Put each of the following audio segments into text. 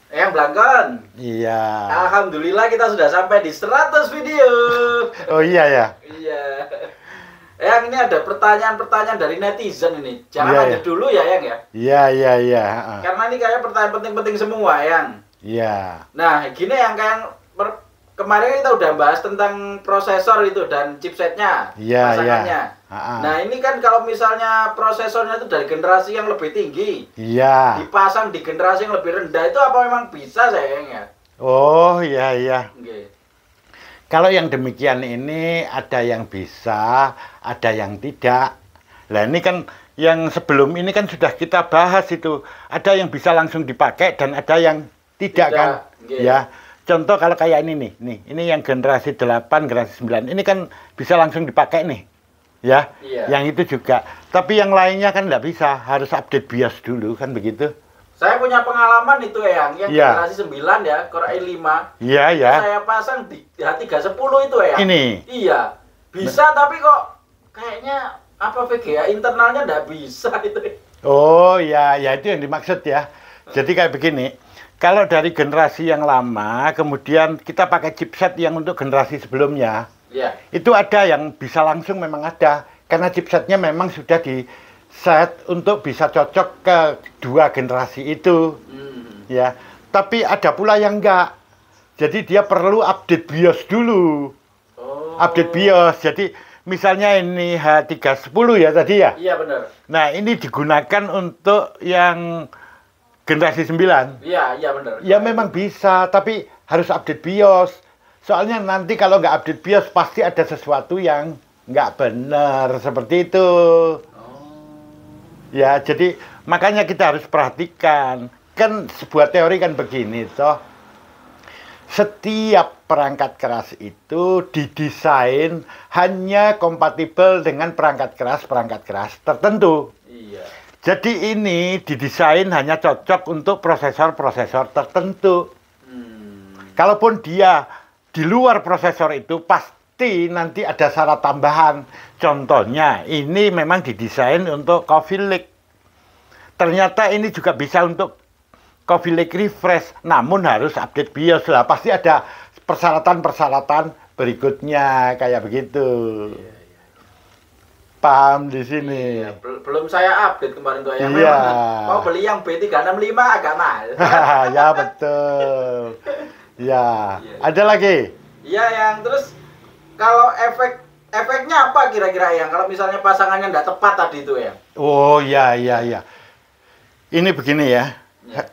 Yang Blangkon. Iya. Alhamdulillah kita sudah sampai di 100 video. Oh iya ya. Iya. Yang ini ada pertanyaan-pertanyaan dari netizen ini. Jangan Iya, lanjut iya. dulu ya, Yang ya. Iya, iya, iya. Karena ini kayak pertanyaan penting-penting semua, Yang. Iya. Nah, gini yang kayak kemarin kita udah bahas tentang prosesor itu dan chipsetnya, Iya, pasangannya. iya. Nah, ini kan kalau misalnya prosesornya itu dari generasi yang lebih tinggi, Iya. dipasang di generasi yang lebih rendah, itu apa memang bisa sayangnya? Oh iya, iya. Oke. Kalau yang demikian ini ada yang bisa, ada yang tidak. Nah ini kan yang sebelum ini kan sudah kita bahas itu. Ada yang bisa langsung dipakai dan ada yang tidak kan. Oke. Ya. Contoh kalau kayak ini nih. Ini yang generasi 8, generasi 9. Ini kan bisa langsung dipakai nih. Ya. Iya. Yang itu juga. Tapi yang lainnya kan nggak bisa. Harus update BIOS dulu kan begitu. Saya punya pengalaman itu yang Iya. generasi 9 ya, Core i5. Iya, ya. Saya pasang di H310 itu ya. Ini. Iya. Bisa tapi kok kayaknya apa VGA internalnya nggak bisa itu. Oh ya, ya itu yang dimaksud ya. Jadi kayak begini, kalau dari generasi yang lama, kemudian kita pakai chipset yang untuk generasi sebelumnya, Iya. itu ada yang bisa langsung memang ada, karena chipsetnya memang sudah di set untuk bisa cocok ke dua generasi itu, ya. Tapi ada pula yang enggak. Jadi dia perlu update BIOS dulu, Oh. update BIOS. Jadi misalnya ini H310 ya tadi ya. Iya benar. Nah, ini digunakan untuk yang generasi 9. Iya, iya benar. Ya memang bisa, tapi harus update BIOS. Soalnya nanti kalau nggak update BIOS, pasti ada sesuatu yang nggak benar, seperti itu. Ya, jadi makanya kita harus perhatikan. Kan sebuah teori kan begini, toh. Setiap perangkat keras itu didesain hanya kompatibel dengan perangkat keras tertentu. Iya. Jadi ini didesain hanya cocok untuk prosesor-prosesor tertentu. Kalaupun dia di luar prosesor itu pasti nanti ada syarat tambahan. Contohnya ini memang didesain untuk Coffee Lake. Ternyata ini juga bisa untuk Coffee Lake refresh, namun harus update BIOS lah. Pasti ada persyaratan-persyaratan berikutnya kayak begitu. Paham di sini. Iya. Belum saya update kemarin tuh yang Iya. memang mau beli yang B365 agak mahal. Ya betul. Ya, ada lagi. Iya yang terus kalau efeknya apa kira-kira yang kalau misalnya pasangannya nggak tepat tadi itu ya? Oh ya, ya, ya. Ini begini ya.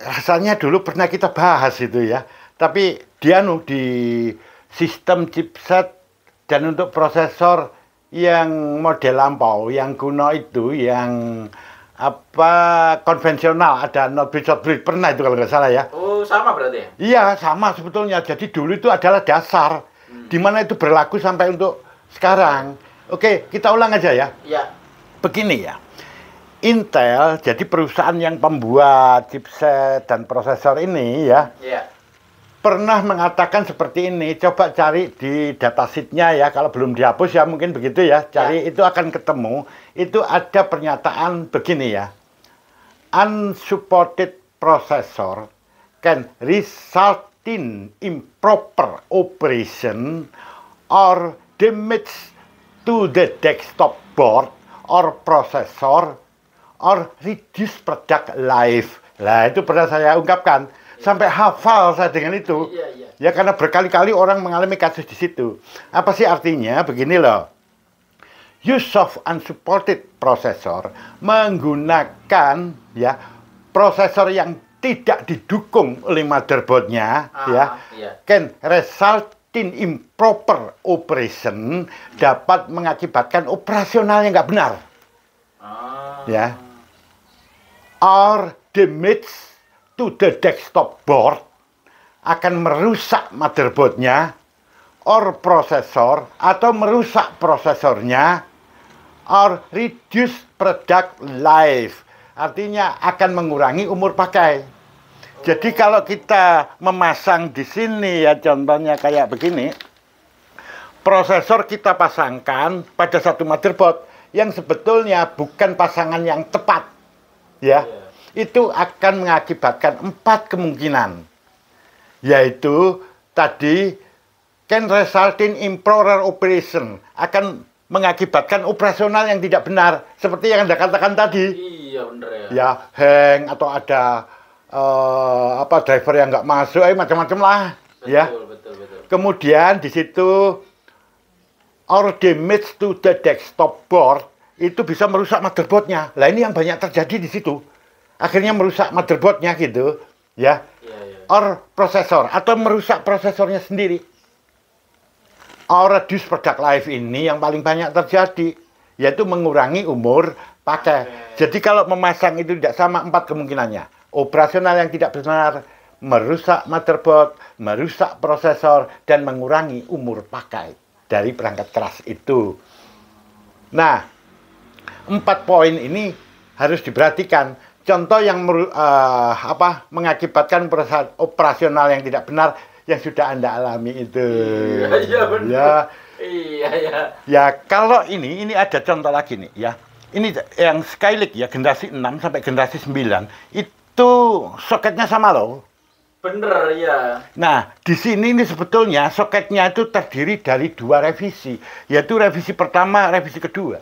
Rasanya dulu pernah kita bahas itu ya. Tapi dia di sistem chipset dan untuk prosesor yang model lampau, yang kuno itu, yang apa konvensional, ada not bridge pernah itu kalau nggak salah ya. Oh sama berarti ya? Iya sama sebetulnya. Jadi dulu itu adalah dasar, di mana itu berlaku sampai untuk sekarang. Oke, kita ulang aja ya. Iya. Begini ya. Intel jadi perusahaan yang pembuat chipset dan prosesor ini ya. Iya. Pernah mengatakan seperti ini, coba cari di datasheetnya ya, kalau belum dihapus ya mungkin begitu ya, cari itu akan ketemu, itu ada pernyataan begini ya, unsupported processor can result in improper operation or damage to the desktop board or processor or reduce product life. Nah itu pernah saya ungkapkan. Sampai hafal saya dengan itu. Iya, iya. Ya karena berkali-kali orang mengalami kasus di situ. Apa sih artinya? Begini loh. Use of unsupported processor menggunakan ya prosesor yang tidak didukung oleh motherboardnya ya iya. can result in improper operation, dapat mengakibatkan operasional yang nggak benar ya, or damage to the desktop board, akan merusak motherboardnya or prosesor, atau merusak prosesornya, or reduce product life, artinya akan mengurangi umur pakai. Jadi kalau kita memasang di sini ya, contohnya kayak begini, prosesor kita pasangkan pada satu motherboard yang sebetulnya bukan pasangan yang tepat ya. Itu akan mengakibatkan 4 kemungkinan. yaitu tadi can result in improper operation, akan mengakibatkan operasional yang tidak benar, seperti yang Anda katakan tadi. Iya, bener ya. Ya, hang atau ada driver yang nggak masuk, macam-macam lah. Betul, Ya. betul. Kemudian di situ or damage to the desktop board itu bisa merusak motherboardnya. Lah ini yang banyak terjadi di situ. Akhirnya merusak motherboardnya gitu, ya. Iya. Or prosesor atau merusak prosesornya sendiri. Or reduce product life ini yang paling banyak terjadi, yaitu mengurangi umur pakai. Jadi kalau memasang itu tidak sama 4 kemungkinannya. Operasional yang tidak benar, merusak motherboard, merusak prosesor, dan mengurangi umur pakai dari perangkat keras itu. Nah, 4 poin ini harus diperhatikan. Contoh yang mengakibatkan operasional yang tidak benar yang sudah Anda alami itu. Iya, benar. Ya. Iya. Ya, kalau ini ada contoh lagi nih ya. Ini yang Skylake ya, generasi 6 sampai generasi 9 itu soketnya sama loh. Bener ya. Nah, di sini ini sebetulnya soketnya itu terdiri dari 2 revisi, yaitu revisi pertama, revisi kedua.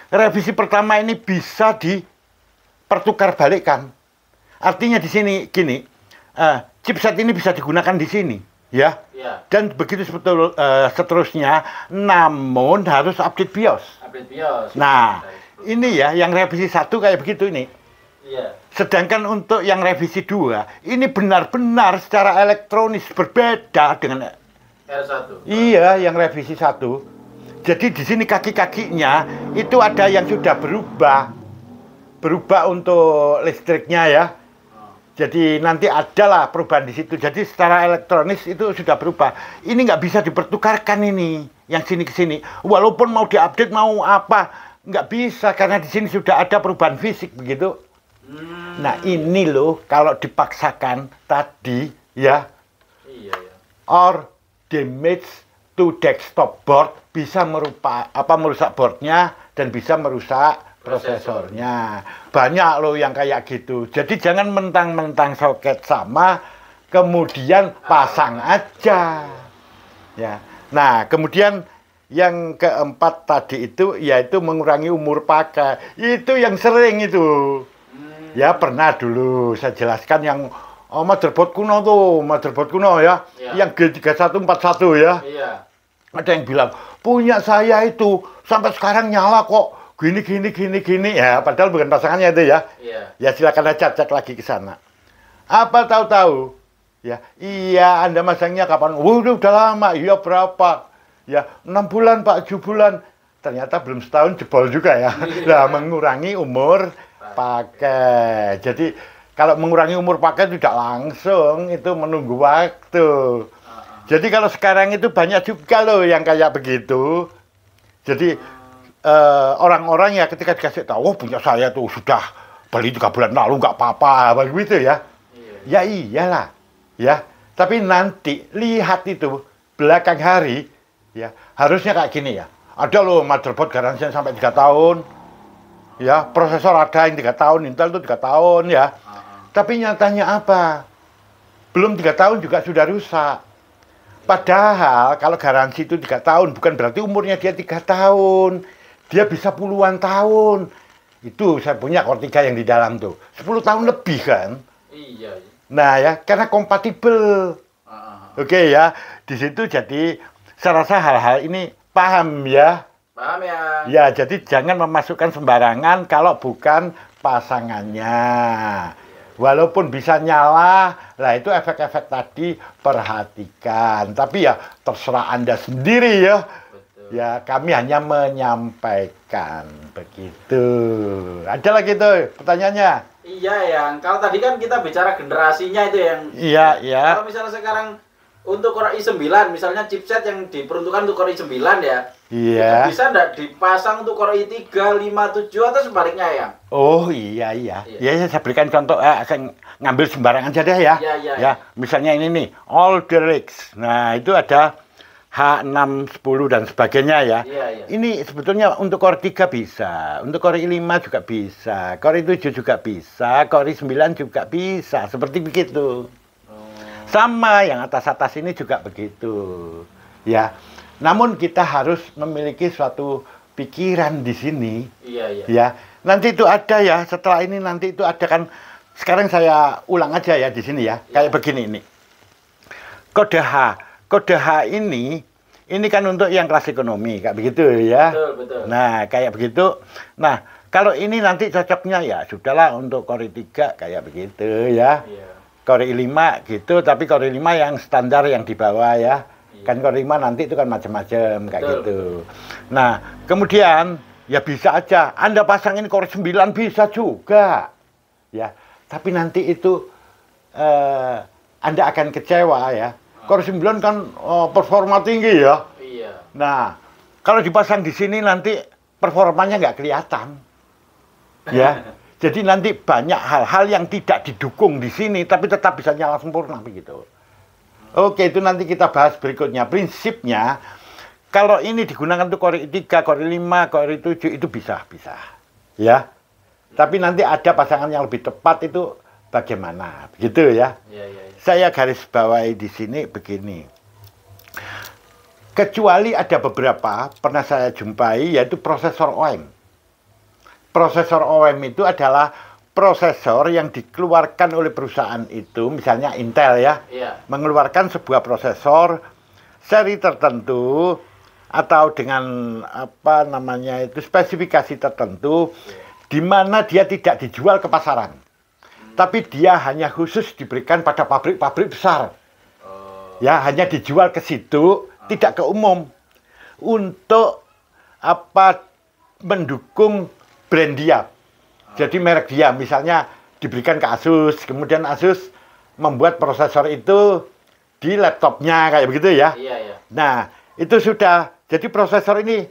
Revisi pertama ini bisa dipertukar balikkan. Artinya di sini gini, chipset ini bisa digunakan di sini, ya. Iya. Dan begitu seterusnya, namun harus update BIOS. Update BIOS. Nah, ini ya yang revisi 1 kayak begitu ini. Iya. Sedangkan untuk yang revisi 2, ini benar-benar secara elektronis berbeda dengan R1. Iya, yang revisi 1. Jadi di sini kaki-kakinya itu ada yang sudah berubah untuk listriknya ya. Jadi nanti adalah perubahan di situ. Jadi secara elektronis itu sudah berubah. Ini nggak bisa dipertukarkan ini, yang sini ke sini. Walaupun mau diupdate mau apa, nggak bisa karena di sini sudah ada perubahan fisik begitu. Nah ini loh kalau dipaksakan tadi ya, Iya. or damage to desktop board bisa merusak boardnya dan bisa merusak prosesornya. Banyak loh yang kayak gitu. Jadi jangan mentang-mentang soket sama kemudian pasang aja. Ya. Nah kemudian yang keempat tadi itu yaitu mengurangi umur pakai. Itu yang sering itu. Ya pernah dulu saya jelaskan yang motherboard kuno tuh, motherboard kuno ya, yang G3141 ya. Iya. Ada yang bilang, punya saya itu sampai sekarang nyala kok, gini ya, padahal bukan pasangannya itu ya. Iya. Ya silakan aja cek lagi ke sana. Apa tahu-tahu? Ya, iya Anda masangnya kapan? Waduh udah lama, iya berapa? Ya 6 bulan Pak, 7 bulan. Ternyata belum setahun jebol juga ya. Nah, mengurangi umur pakai. Jadi kalau mengurangi umur pakai tidak langsung, itu menunggu waktu. Jadi kalau sekarang itu banyak juga loh yang kayak begitu. Jadi orang-orang ya ketika dikasih tahu, oh punya saya tuh sudah beli 3 bulan lalu nggak apa-apa, begitu ya. Ya iyalah, ya. Tapi nanti lihat itu belakang hari, ya harusnya kayak gini ya. Ada loh motherboard garansinya sampai 3 tahun. Ya, prosesor ada yang 3 tahun, Intel itu 3 tahun ya. Tapi nyatanya apa? Belum 3 tahun juga sudah rusak. Padahal kalau garansi itu 3 tahun, bukan berarti umurnya dia 3 tahun. Dia bisa puluhan tahun. Itu saya punya Core 3 yang di dalam tuh. 10 tahun lebih kan? Iya. Nah ya, karena kompatibel. Oke ya, di situ jadi saya rasa hal-hal ini paham ya. Paham ya? Ya, jadi jangan memasukkan sembarangan kalau bukan pasangannya. Walaupun bisa nyala, lah itu efek-efek tadi perhatikan. Tapi ya terserah Anda sendiri ya. Betul. Ya, kami hanya menyampaikan begitu. Ada lagi tuh pertanyaannya? Iya yang kalau tadi kan kita bicara generasinya itu yang. Iya, iya. Kalau misalnya sekarang untuk Core i9, misalnya chipset yang diperuntukkan untuk Core i9 ya. Iya. Itu bisa enggak dipasang untuk Core i3, 5, 7 atau sebaliknya ya? Oh iya. Ya, saya berikan contoh, saya ngambil sembarangan aja deh ya. Iya. Ya, misalnya ini nih, All the Rigs. Nah, itu ada H6, 10 dan sebagainya ya. Iya. Ini sebetulnya untuk Core 3 bisa, untuk Core i5 juga bisa, Core i7 juga bisa, Core i9 juga bisa, seperti begitu. Sama yang atas-atas ini juga begitu. Ya. Namun kita harus memiliki suatu pikiran di sini. Iya, iya. Ya. Nanti itu ada ya, setelah ini nanti itu ada kan. Sekarang saya ulang aja ya di sini ya. Kayak begini ini. Kode H. Kode H ini kan untuk yang kelas ekonomi, kayak begitu ya. Betul, betul. Nah, kayak begitu. Nah, kalau ini nanti cocoknya ya sudahlah untuk Core 3 kayak begitu ya. Iya. Core i5 gitu, tapi Core i5 yang standar yang di bawah ya. Iya. Kan Core i5 nanti itu kan macam-macam kayak Betul, gitu. Nah, kemudian ya bisa aja Anda pasang ini Core 9 bisa juga. Ya, tapi nanti itu Anda akan kecewa ya. Core 9 kan performa tinggi ya. Iya. Nah, kalau dipasang di sini nanti performanya nggak kelihatan. Ya. Jadi nanti banyak hal-hal yang tidak didukung di sini tapi tetap bisa nyala sempurna begitu. Oke, itu nanti kita bahas berikutnya. Prinsipnya kalau ini digunakan untuk Core i3, Core i5, Core i7 itu bisa. Ya. Tapi nanti ada pasangan yang lebih tepat itu bagaimana? Begitu ya. Iya, iya. Saya garis bawahi di sini begini. Kecuali ada beberapa pernah saya jumpai yaitu prosesor OEM. Prosesor OEM itu adalah prosesor yang dikeluarkan oleh perusahaan itu, misalnya Intel ya, mengeluarkan sebuah prosesor seri tertentu atau dengan apa namanya itu spesifikasi tertentu, di mana dia tidak dijual ke pasaran. Tapi dia hanya khusus diberikan pada pabrik-pabrik besar. Ya, hanya dijual ke situ, tidak ke umum. Untuk apa mendukung brand dia. Jadi merek dia, misalnya diberikan ke Asus, kemudian Asus membuat prosesor itu di laptopnya kayak begitu ya. Iya. Nah, itu sudah. Jadi prosesor ini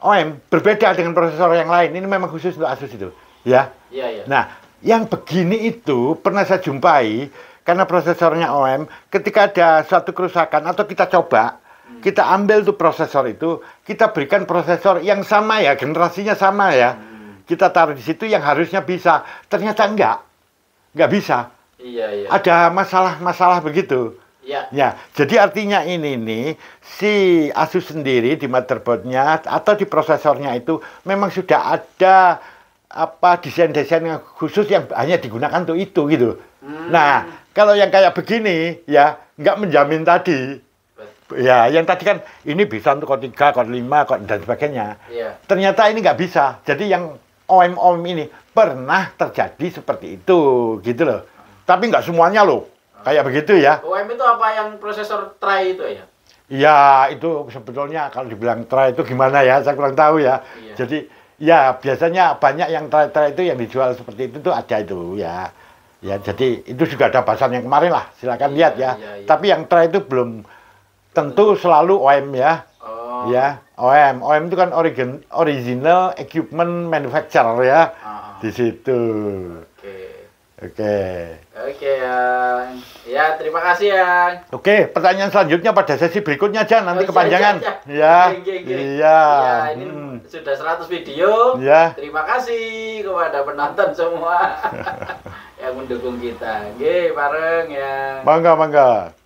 OEM berbeda dengan prosesor yang lain. Ini memang khusus untuk Asus itu, ya. Iya. Nah, yang begini itu pernah saya jumpai karena prosesornya OEM, ketika ada suatu kerusakan atau kita coba, kita ambil tuh prosesor itu, kita berikan prosesor yang sama ya, generasinya sama ya. Kita taruh di situ yang harusnya bisa, ternyata enggak bisa. Iya. Ada masalah begitu. Iya. Ya, jadi artinya ini nih si Asus sendiri di motherboardnya atau di prosesornya itu memang sudah ada apa desain-desain yang khusus yang hanya digunakan untuk itu gitu. Nah, kalau yang kayak begini ya nggak menjamin tadi. Ya, yang tadi kan ini bisa untuk Core 3, Core 5, dan sebagainya. Iya. Ternyata ini nggak bisa. Jadi yang OEM ini pernah terjadi seperti itu gitu loh. Tapi nggak semuanya loh. Kayak begitu ya. OEM itu apa yang prosesor tray itu ya? Ya, itu sebetulnya kalau dibilang tray itu gimana ya, saya kurang tahu ya. Iya. Jadi, ya biasanya banyak yang tray itu yang dijual seperti itu tuh ada itu ya. Ya, jadi itu juga ada bahasan yang kemarin lah, silakan lihat ya. Iya. Tapi yang tray itu belum tentu selalu OEM ya. Oh. Ya, OEM. OEM itu kan original equipment manufacturer ya. Di situ. Oke. Ya, terima kasih Yang. Oke, pertanyaan selanjutnya pada sesi berikutnya aja, nanti kepanjangan. Iya. Iya. Ini sudah 100 video. Ya. Terima kasih kepada penonton semua yang mendukung kita. Nggih, bareng ya. Bangga.